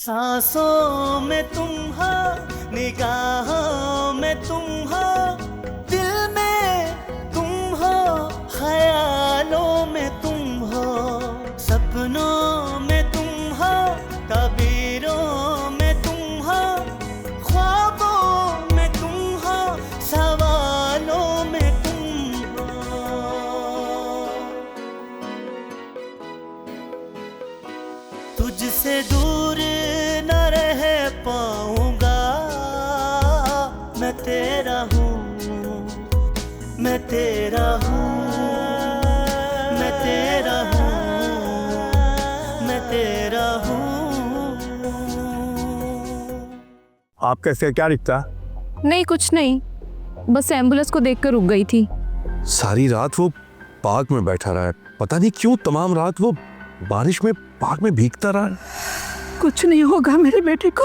सांसों में तुम हो, निगाहों में तुम हो, दिल में तुम हो, ख्यालों में तुम हो, सपनों में तुम हो, तबीरों में तुम हो, ख्वाबों में तुम हो, सवालों में तुम हो। तुझसे दूर न रह पाऊंगा, मैं तेरा हूँ, मैं तेरा हूँ, मैं तेरा हूँ, मैं तेरा हूँ। आप कैसे, क्या दिखता? नहीं कुछ नहीं, बस एम्बुलेंस को देखकर रुक गई थी। सारी रात वो पार्क में बैठा रहा है, पता नहीं क्यों तमाम रात वो बारिश में पार्क में भीगता रहा है। कुछ नहीं होगा मेरे बेटे को,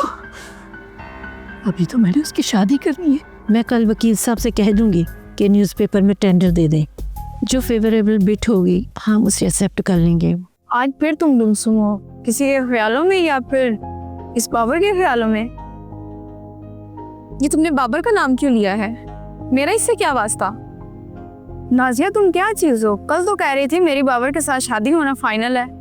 अभी तो मैंने उसकी शादी करनी है। मैं कल वकील साहब से कह दूंगी कि न्यूज़पेपर में टेंडर दे दें, जो फेवरेबल बिट होगी हम उसे एक्सेप्ट कर लेंगे। आज फिर तुम गुमसुम हो, किसी के ख्यालों में या फिर इस बाबर के ख्यालों में? ये तुमने बाबर का नाम क्यों लिया है? मेरा इससे क्या वास्ता? नाजिया तुम क्या चीज हो? कल तो कह रही थी मेरी बाबर के साथ शादी होना फाइनल है,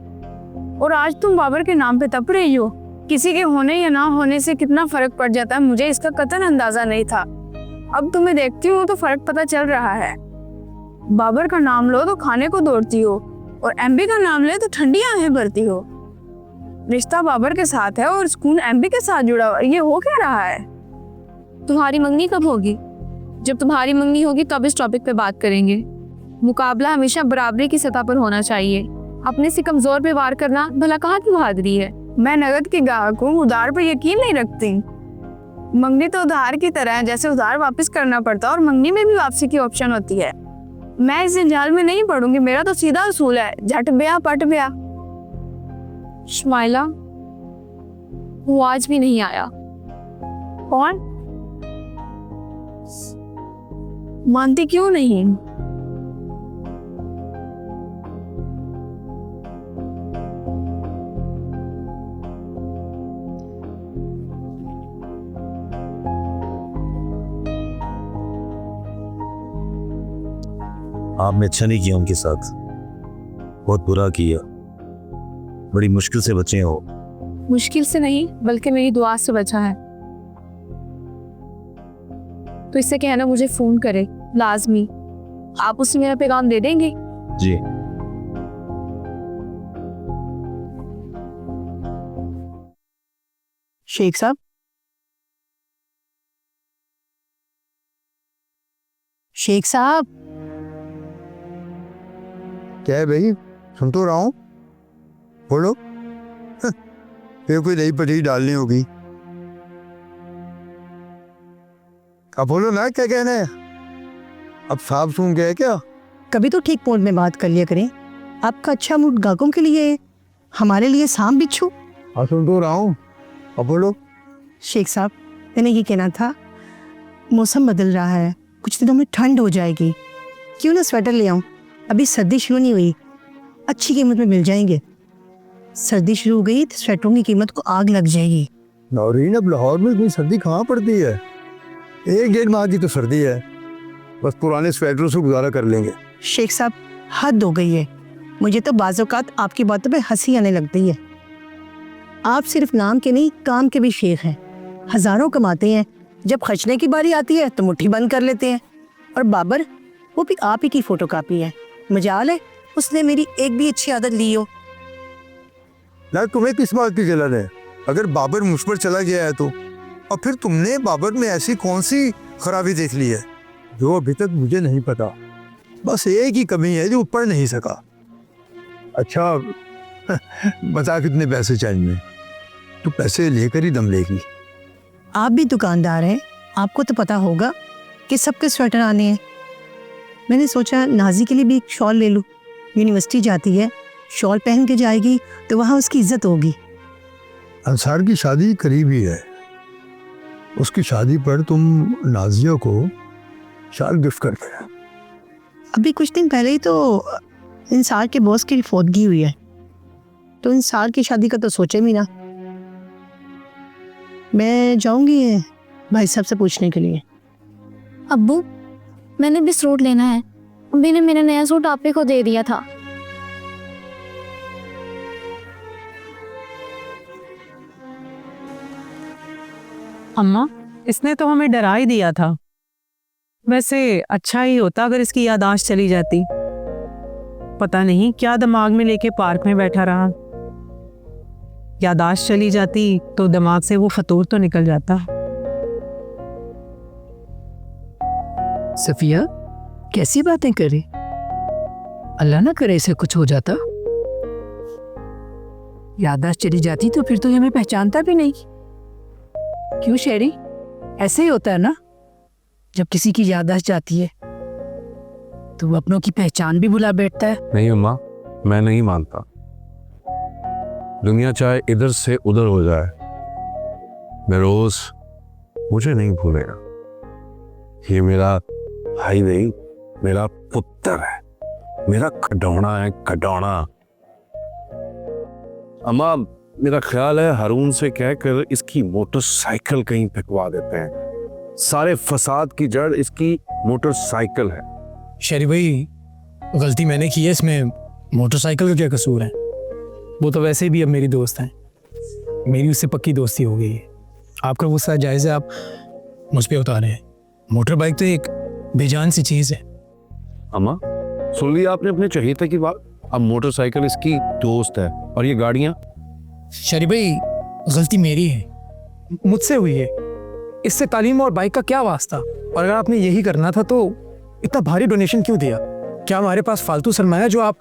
और आज तुम बाबर के नाम पे तप रही हो। किसी के होने या ना होने से कितना फर्क पड़ जाता है मुझे इसका कतई अंदाजा नहीं था। अब तुम्हें देखती हूँ तो फर्क पता चल रहा है। बाबर का नाम लो तो खाने को दौड़ती हो, और एमबी का नाम ले तो ठंडी आंखें भरती हो। रिश्ता बाबर के साथ है और सुकून एमबी के साथ जुड़ा हुआ, ये हो क्या रहा है? तुम्हारी मंगनी कब होगी? जब तुम्हारी मंगनी होगी तब इस टॉपिक पे बात करेंगे। मुकाबला हमेशा बराबरी की सतह पर होना चाहिए। अपने से कमजोर पे वार करना भला कहाँ की बहादुरी है? मैं नगद की ग्राहक हूँ, उधार पर यकीन नहीं रखती। मंगनी तो उधार की तरह है, जैसे उधार वापस करना पड़ता है और मंगनी में भी वापसी की ऑप्शन होती है। मैं इस जंजाल में नहीं पड़ूंगी, मेरा तो सीधा असूल है, झट ब्याह पट ब्याह। शमाइला, वो आज भी नहीं आया। कौन? मानती क्यों नहीं? आपने अच्छा नहीं किया उनके साथ, बहुत बुरा किया। बड़ी मुश्किल से बचे हो। मुश्किल से नहीं बल्कि मेरी दुआ से बचा है। तो इससे कहना मुझे फोन करे लाजमी। आप उसे मेरा पैगाम दे देंगे? जी। शेख साहब, शेख साहब। क्या है भाई, सुन तो रहा हूँ, बोलो। फिर कोई नई पटरी डालनी होगी। अब बोलो ना, क्या कहना है? अब साफ सुन गए क्या? कभी तो ठीक मोड में बात कर लिया करें। आपका अच्छा मूड गाहकों के लिए है, हमारे लिए सांप बिच्छू। हाँ सुन तो रहा हूँ, अब बोलो। शेख साहब, मैंने ये कहना था, मौसम बदल रहा है, कुछ दिनों में ठंड हो जाएगी, क्यों ना स्वेटर ले आऊं? अभी सर्दी शुरू नहीं हुई, अच्छी कीमत में मिल जाएंगे। सर्दी शुरू हो गई तो स्वेटरों की कीमत को आग लग जाएगी। नौरीन, अब लाहौर में इतनी सर्दी कहाँ पड़ती है? 1-1.5 माह की तो सर्दी है, बस पुराने स्वेटरों से गुजारा कर लेंगे। शेख साहब, हद हो गई है। मुझे तो बाज़ औक़ात आपकी बातों पे हंसी आने लगती है। आप सिर्फ नाम के नहीं, काम के भी शेख हैं। हज़ारों कमाते हैं, जब खर्चने की बारी आती है तो मुट्ठी बंद कर लेते हैं। और बाबर, वो भी आप ही की फोटोकॉपी है। मजाल है उसने मेरी एक भी अच्छी आदत ली हो। ना तुम्हें किस बात की जलन है? अगर बाबर मुझ पर चला गया है तो, और फिर तुमने बाबर में ऐसी कौन सी खराबी देख ली है जो अभी तक मुझे नहीं पता? बस एक ही कमी है जो पढ़ नहीं सका। अच्छा बता कितने पैसे चाहिए? तो पैसे लेकर ही दम लेगी। आप भी दुकानदार हैं, आपको तो पता होगा कि सबके स्वेटर आने हैं। मैंने सोचा नाजी के लिए भी एक शॉल ले लूँ। यूनिवर्सिटी जाती है, शॉल पहन के जाएगी तो वहाँ उसकी इज्जत होगी। अंसार की शादी करीब ही है, उसकी शादी पर तुम नाजिया को शाल गिफ्ट कर देना। अभी कुछ दिन पहले ही तो इंसार के बॉस की रिफोतगी हुई है, तो इंसार की शादी का तो सोचे भी ना। मैं जाऊंगी भाई साहब से पूछने के लिए। अब्बू, मैंने भी सूट लेना है। अम्मी ने मेरा नया सूट आप ही को दे दिया था। अम्मा, इसने तो हमें डरा ही दिया था। वैसे अच्छा ही होता अगर इसकी याददाश्त चली जाती। पता नहीं क्या दिमाग में लेके पार्क में बैठा रहा। याददाश्त चली जाती तो दिमाग से वो फतूर तो निकल जाता। सफिया, कैसी बातें करे? अल्लाह ना करे इसे कुछ हो जाता। याददाश्त चली जाती तो फिर तो ये हमें पहचानता भी नहीं। क्यों शेरी, ऐसे ही होता है ना, जब किसी की याददाश्त जाती है तो वो अपनों की पहचान भी भुला बैठता है। नहीं अम्मा, मैं नहीं मानता। दुनिया चाहे इधर से उधर हो जाए, बेरोज मुझे नहीं भूलेगा। ये मेरा भाई नहीं, मेरा पुत्र है, मेरा खिलौना है, खिलौना। अम्मा, मेरा ख्याल है हारून से कहकर इसकी मोटरसाइकिल कहीं फेंकवा देते हैं। सारे फसाद की जड़ इसकी मोटरसाइकिल है। शेरी भाई, गलती मैंने की है, इसमें मोटरसाइकिल का क्या कसूर है? वो तो वैसे भी अब मेरी दोस्त हैं, मेरी उससे पक्की दोस्ती हो गई है। आपका गुस्सा जायज़ है, आप मुझ पे उतारे हैं। मोटर बाइक तो एक बेजान सी चीज़ है। अम्मा, सुन लिया आपने अपने चहेते की बात। अब मोटरसाइकिल इसकी दोस्त है और ये गाड़ियाँ। शेरी भाई, गलती मेरी है, मुझसे हुई है। इससे तालीम और बाइक का क्या वास्ता? और अगर आपने यही करना था तो इतना भारी डोनेशन क्यों दिया? क्या हमारे पास फालतू सरमाया जो आप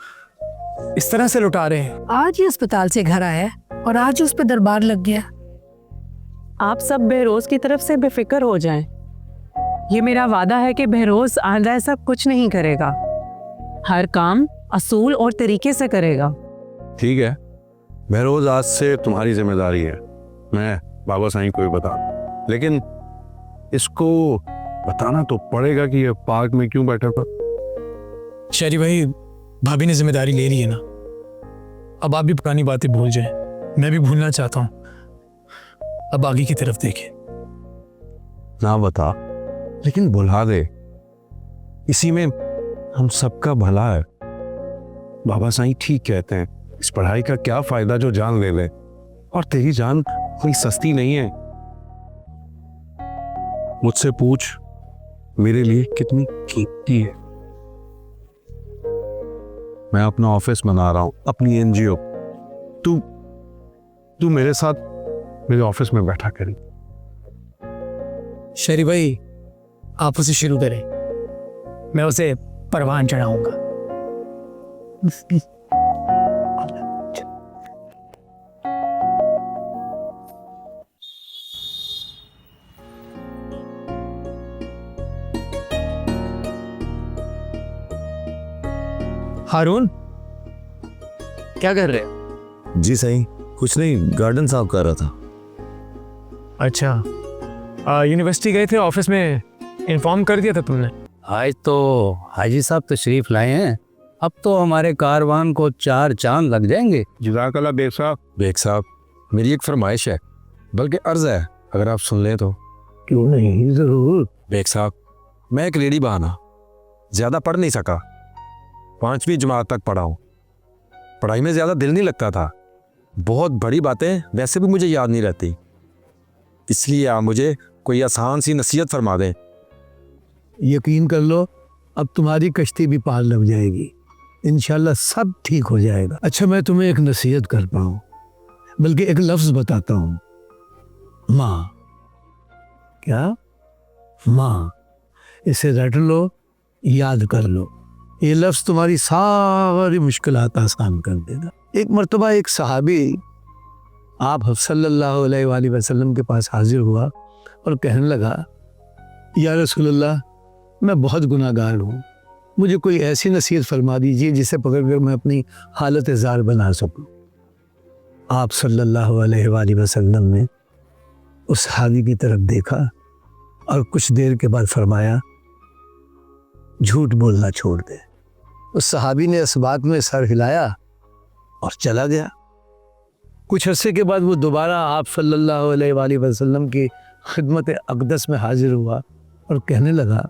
इस तरह से लुटा रहे हैं? आज ही अस्पताल से घर आया और आज उस पर दरबार लग गया। आप सब बहरोज की तरफ से बेफिक्र हो जाएं। ये मेरा वादा है कि बहरोज आंदा ऐसा कुछ नहीं करेगा। हर काम असूल और तरीके से करेगा। ठीक है, बहरोज आज से तुम्हारी जिम्मेदारी है। मैं बाबा साईं को भी बता, लेकिन इसको बताना तो पड़ेगा कि ये पार्क में क्यों बैठा था। शेरी भाई, भाभी ने जिम्मेदारी ले ली है ना, अब आप भी पुरानी बातें भूल जाएं। मैं भी भूलना चाहता हूँ। अब आगे की तरफ देखें। ना बता, लेकिन बुला दे। इसी में हम सबका भला है। बाबा साईं ठीक कहते हैं, इस पढ़ाई का क्या फायदा जो जान ले ले। और तेरी जान कोई सस्ती नहीं है। मुझसे पूछ, मेरे लिए कितनी कीमती है। मैं अपना ऑफिस बना रहा हूं, अपनी एनजीओ। तू मेरे साथ मेरे ऑफिस में बैठा करी। शेरी भाई, आप उसे शुरू करें, मैं उसे परवान चढ़ाऊंगा। हारून, क्या कर रहे हैं? जी सही, कुछ नहीं, गार्डन साफ कर रहा था। अच्छा, यूनिवर्सिटी गए थे, ऑफिस में इन्फॉर्म कर दिया था तुमने? आज तो हाजी साहब तशरीफ लाए हैं, अब तो हमारे कारवान को 4 चांद लग जाएंगे। जज़ाकल्लाह बेग साहब। बेग साहब, मेरी एक फरमाइश है, बल्कि अर्ज है, अगर आप सुन लें तो। क्यों नहीं, जरूर। बेग साहब, मैं एक लेडी बहाना, ज़्यादा पढ़ नहीं सका, 5वीं जमात तक पढ़ा हूँ। पढ़ाई में ज़्यादा दिल नहीं लगता था, बहुत बड़ी बातें वैसे भी मुझे याद नहीं रहती, इसलिए आप मुझे कोई आसान सी नसीहत फरमा दें। यकीन कर लो, अब तुम्हारी कश्ती भी पार लग जाएगी, इंशाल्लाह सब ठीक हो जाएगा। अच्छा, मैं तुम्हें एक नसीहत करता हूँ, बल्कि एक लफ्ज बताता हूँ, माँ। क्या? माँ। इसे रट लो, याद कर लो, ये लफ्ज तुम्हारी सारी मुश्किलात आसान कर देगा। एक मर्तबा एक सहाबी आप सल्लल्लाहु अलैहि वसल्लम के पास हाजिर हुआ और कहने लगा, या रसूलल्लाह, मैं बहुत गुनाहगार हूँ, मुझे कोई ऐसी नसीहत फरमा दीजिए जिसे पकड़कर मैं अपनी हालत ज़ार बना सकूँ। आप सल्लल्लाहु अलैहि वसल्लम ने उस सहाबी की तरफ देखा और कुछ देर के बाद फरमाया, झूठ बोलना छोड़ दे। उस सहाबी ने इस बात में सर हिलाया और चला गया। कुछ अरसे के बाद वो दोबारा आप सल्लल्लाहु अलैहि वसल्लम की खिदमत अक़दस में हाजिर हुआ और कहने लगा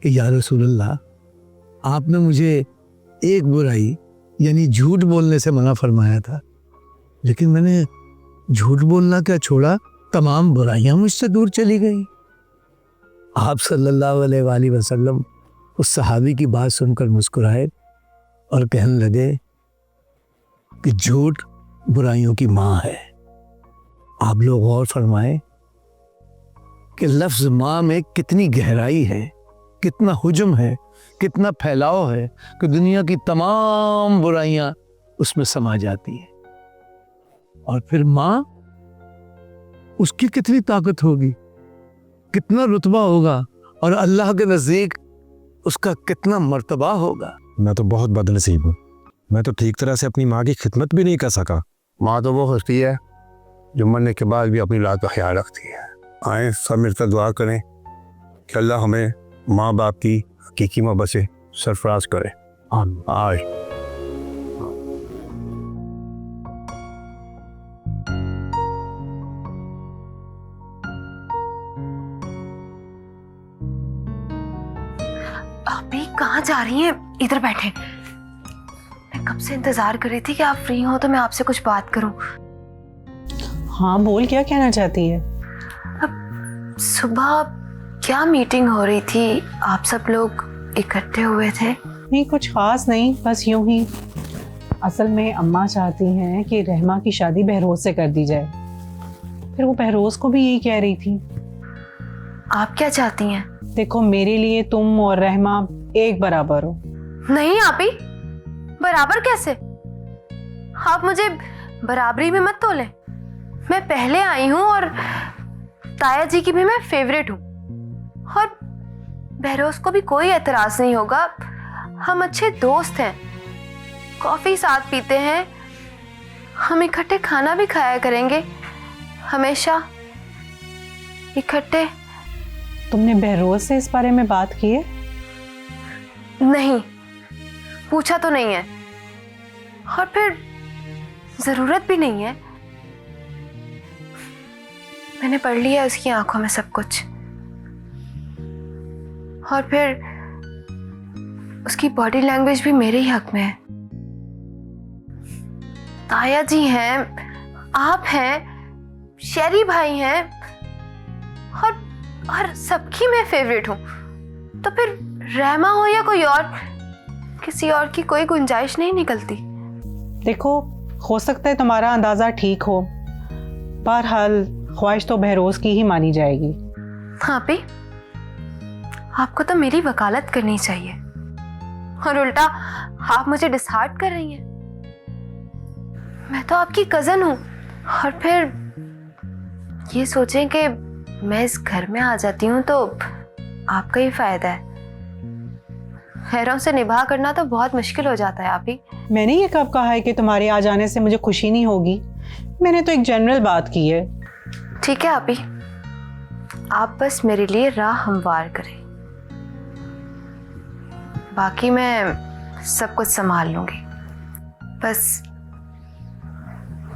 कि या रसूलल्लाह, आपने मुझे एक बुराई यानी झूठ बोलने से मना फरमाया था, लेकिन मैंने झूठ बोलना क्या छोड़ा, तमाम बुराइयां मुझसे दूर चली गई। आप सल्लल्लाहु अलैहि वसल्लम उस सहाबी की बात सुनकर मुस्कुराए और कहने लगे कि झूठ बुराइयों की माँ है। आप लोग गौर फरमाएं कि लफ्ज माँ में कितनी गहराई है, कितना हुजम है, कितना फैलाव है कि दुनिया की तमाम बुराइयां उसमें समा जाती हैं। और फिर माँ, उसकी कितनी ताकत होगी, कितना रुतबा होगा और अल्लाह के नज़दीक उसका कितना मर्तबा होगा। मैं तो बहुत बदनसीब हूँ। मैं तो ठीक तरह से अपनी माँ की खिदमत भी नहीं कर सका। माँ तो वो हस्ती है जो मरने के बाद भी अपनी औलाद का ख्याल रखती है। आए सब मिलकर दुआ करें कि अल्लाह हमें माँ बाप की हकीकी मोहब्बत से सरफराज करे। आए अभी कहाँ जा रही हैं? इधर बैठे। मैं कब से इंतजार कर रही थी कि आप फ्री हो तो मैं आपसे कुछ बात करूं। हाँ बोल, क्या कहना चाहती है? अब सुबह क्या मीटिंग हो रही थी, आप सब लोग इकट्ठे हुए थे? नहीं, कुछ खास नहीं, बस यूं ही। असल में अम्मा चाहती हैं कि रहमा की शादी बहरोज से कर दी जाए। फिर वो बहरोज को भी यही कह रही थी। आप क्या चाहती हैं? देखो, मेरे लिए तुम और रहमा एक बराबर हो। नहीं आपी, बराबर कैसे? आप मुझे बराबरी में मत तोलें। मैं पहले आई हूँ और ताया जी की भी मैं फेवरेट हूँ, और बहरोज को भी कोई एतराज नहीं होगा। हम अच्छे दोस्त हैं, कॉफी साथ पीते हैं, हम इकट्ठे खाना भी खाया करेंगे, हमेशा इकट्ठे। तुमने बहरोज से इस बारे में बात की है? नहीं, पूछा तो नहीं है, और फिर जरूरत भी नहीं है। मैंने पढ़ लिया उसकी आंखों में सब कुछ, और फिर उसकी बॉडी लैंग्वेज भी मेरे ही हक में है। ताया जी हैं, आप हैं, शेरी भाई हैं, और सबकी मैं फेवरेट हूं। तो फिर रहमा हो या कोई और, किसी और की कोई गुंजाइश नहीं निकलती। देखो, हो सकता है तुम्हारा अंदाजा ठीक हो, बहरहाल ख्वाहिश तो बहरोज की ही मानी जाएगी। हाँ भी, आपको तो मेरी वकालत करनी चाहिए, और उल्टा आप मुझे डिसहार्ट कर रही हैं। मैं तो आपकी कजन हूं, और फिर ये सोचें कि मैं इस घर में आ जाती हूँ तो आपका ही फायदा है। खैरों से निभा करना तो बहुत मुश्किल हो जाता है आप ही। मैंने ये कब कहा है कि तुम्हारे आ जाने से मुझे खुशी नहीं होगी? मैंने तो एक जनरल बात की है। ठीक है आप ही, आप बस मेरे लिए राह हमवार करें, बाकी मैं सब कुछ संभाल लूंगी। बस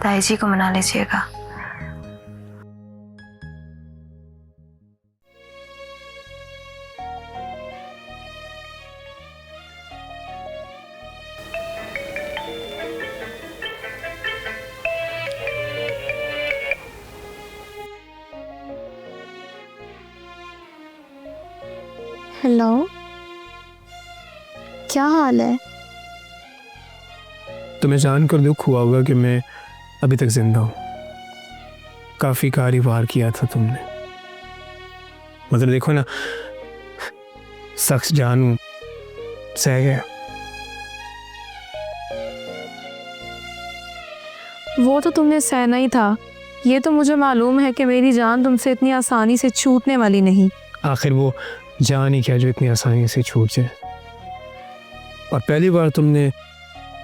ताई जी को मना लीजिएगा। हेलो, क्या हाल है? तुम्हें जानकर दुख हुआ होगा कि मैं अभी तक जिंदा हूँ। काफ़ी कारी वार किया था तुमने। मतलब देखो ना, शख्स जानू सह गया। वो तो तुमने सहना ही था। ये तो मुझे मालूम है कि मेरी जान तुमसे इतनी आसानी से छूटने वाली नहीं। आखिर वो जान ही क्या जो इतनी आसानी से छूट जाए। और पहली बार तुमने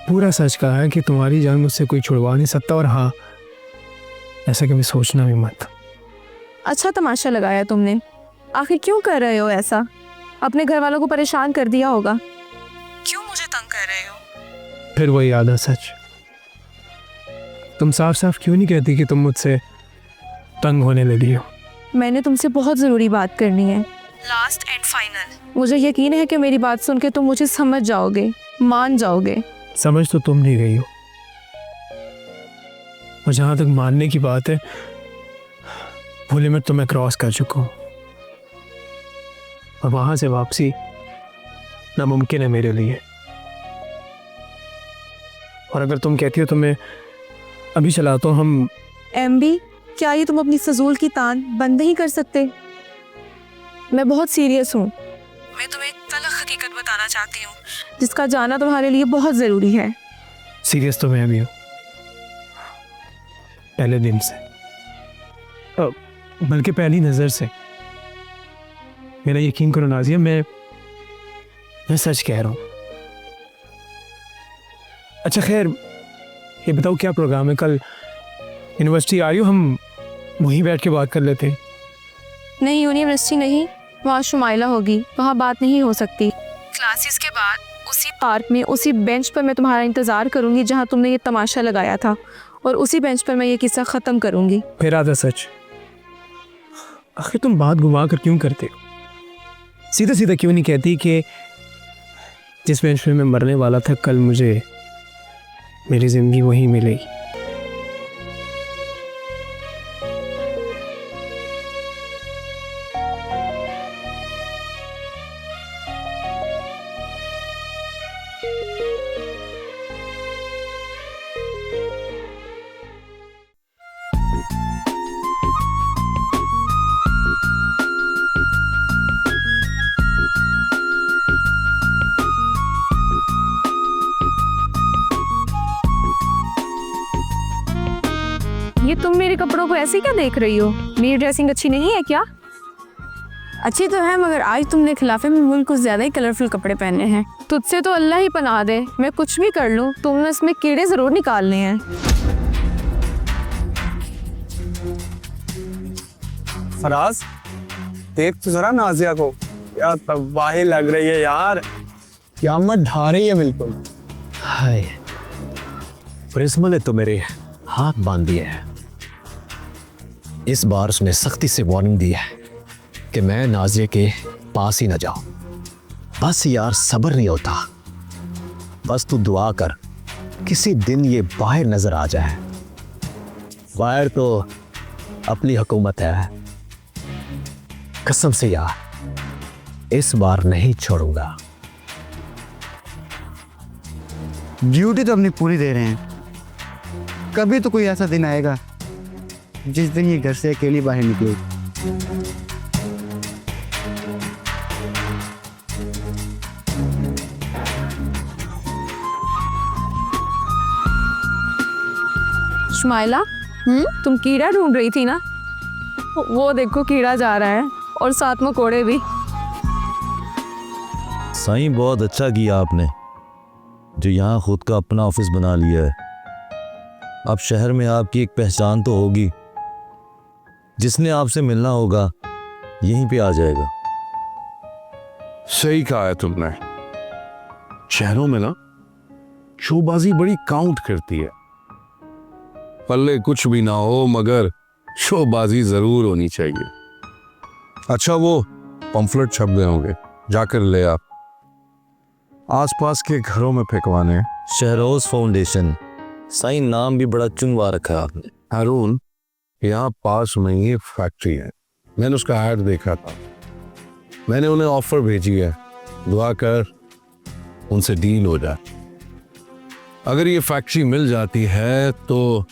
पूरा सच कहा है कि तुम्हारी जान मुझसे कोई छुड़वा नहीं सकता। और हाँ, ऐसा कभी सोचना भी मत। अच्छा तमाशा लगाया तुमने। आखिर क्यों कर रहे हो ऐसा? अपने घर वालों को परेशान कर दिया होगा। क्यों मुझे तंग कर रहे हो? फिर वही आधा सच। तुम साफ साफ क्यों नहीं कहती कि तुम मुझसे तंग होने लगी हो? मैंने तुमसे बहुत ज़रूरी बात करनी है, लास्ट एंड फाइनल। मुझे यकीन है कि मेरी बात सुन के तुम मुझे समझ जाओगे, मान जाओगे। समझ तो तुम नहीं गई हो, और जहाँ तक मानने की बात है वो लिमिट तो मैं क्रॉस कर चुका हूँ, और वहाँ से वापसी नामुमकिन है मेरे लिए। और अगर तुम कहती हो तो मैं अभी चलाता हूँ। हम एमबी, क्या ये तुम अपनी फजूल की तान बंद नहीं कर सकते? मैं बहुत सीरियस हूँ। मैं तुम्हें तलख हकीकत बताना चाहती हूँ जिसका जाना तुम्हारे लिए बहुत ज़रूरी है। सीरियस तो मैं भी हूँ, पहले दिन से, बल्कि पहली नज़र से। मेरा यकीन करो नाजिया, मैं सच कह रहा हूँ। अच्छा खैर, ये बताओ क्या प्रोग्राम है? कल यूनिवर्सिटी आ रही हो? हम वहीं बैठ के बात कर लेते हैं। नहीं, यूनिवर्सिटी नहीं, वहाँ शुमाइला होगी, वहाँ बात नहीं हो सकती। क्लासेस के बाद उसी पार्क में, उसी बेंच पर मैं तुम्हारा इंतज़ार करूँगी जहाँ तुमने ये तमाशा लगाया था, और उसी बेंच पर मैं ये किस्सा ख़त्म करूँगी। फिर आधा सच। आखिर तुम बात घुमा कर क्यों करते हो? सीधा सीधा क्यों नहीं कहती कि जिस बेंच पे मैं मरने वाला था कल मुझे मेरी ज़िंदगी वहीं मिलेगी? ये तुम मेरे कपड़ों को ऐसे क्या देख रही हो? मेरी ड्रेसिंग अच्छी नहीं है क्या? अच्छी तो है, मगर आज तुमने खिलाफे में मुल्क कुछ ज़्यादा ही कलरफुल कपड़े पहने हैं। तुझसे तो अल्लाह ही पनाह दे, मैं कुछ भी कर लूँ तुमने इसमें कीड़े ज़रूर निकालने हैं। फराज, देख तो जरा नाजिया को, क्या तबाही लग रही है यार, क़यामत ढा रही है बिल्कुल। हाय, प्रिंसिपल ने तो मेरे हाथ बांध दिए हैं। इस बार उसने सख्ती से वार्निंग दी है कि मैं नाजिया के पास ही न जाऊं। बस यार, सब्र नहीं होता। बस तू दुआ कर किसी दिन ये बाहर नजर आ जाए। बाहर तो अपनी हुकूमत है। कसम से यार, इस बार नहीं छोड़ूंगा। ड्यूटी तो अपनी पूरी दे रहे हैं, कभी तो कोई ऐसा दिन आएगा जिस दिन ये घर से अकेली बाहर निकलेगी। शुमाइला, तुम कीड़ा ढूंढ रही थी ना? वो देखो कीड़ा जा रहा है, और साथ में कोड़े भी। साईं, बहुत अच्छा किया आपने जो यहाँ खुद का अपना ऑफिस बना लिया है। अब शहर में आपकी एक पहचान तो होगी, जिसने आपसे मिलना होगा यहीं पे आ जाएगा। सही कहा है तुमने। शहरों में ना शोबाजी बड़ी काउंट करती है। पल्ले कुछ भी ना हो मगर शोबाजी जरूर होनी चाहिए। अच्छा, वो पंफलेट छप गए होंगे, जाकर ले आप। आसपास के घरों में फेंकवाने। शहरोज फाउंडेशन। साईं, नाम भी बड़ा चुनवा रखा है आपने। हारून, यहाँ पास में ही एक फैक्ट्री है, मैंने उसका ऐड देखा था। मैंने उन्हें ऑफर भेजी है, दुआ कर उनसे डील हो जाए। अगर ये फैक्ट्री मिल जाती है तो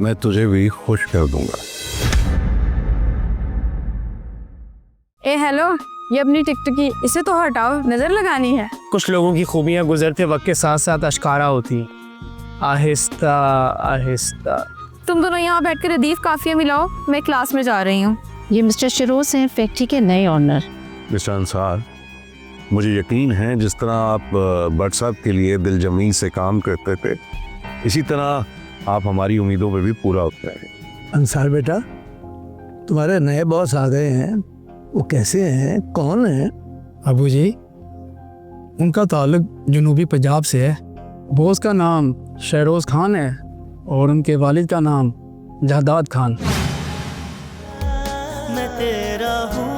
मैं तुझे भी खुश कर दूंगा। ए हेलो, ये अपनी टिकटकी, इसे तो हटाओ, नजर लगानी है। कुछ लोगों की खूबियां गुजरते वक्त के साथ साथ अश्कारा होती, आहिस्ता आहिस्ता। तुम दोनों यहाँ बैठकर रदीफ काफिया मिलाओ, मैं क्लास में जा रही हूँ। ये मिस्टर शरोज हैं, फैक्ट्री के नए ऑनर। मिस्टर अंसार, मुझे यकीन है जिस तरह आप बट साहब के लिए दिलजमी से काम करते थे, इसी तरह आप हमारी उम्मीदों पर भी पूरा उतरे हैं। अंसार बेटा, तुम्हारे नए बॉस आ गए हैं, वो कैसे हैं, कौन है? अबू जी, उनका ताल्लुक जनूबी पंजाब से है। बॉस का नाम शहरोज खान है और उनके वालिद का नाम जहदाद खान। मैं तेरा हूँ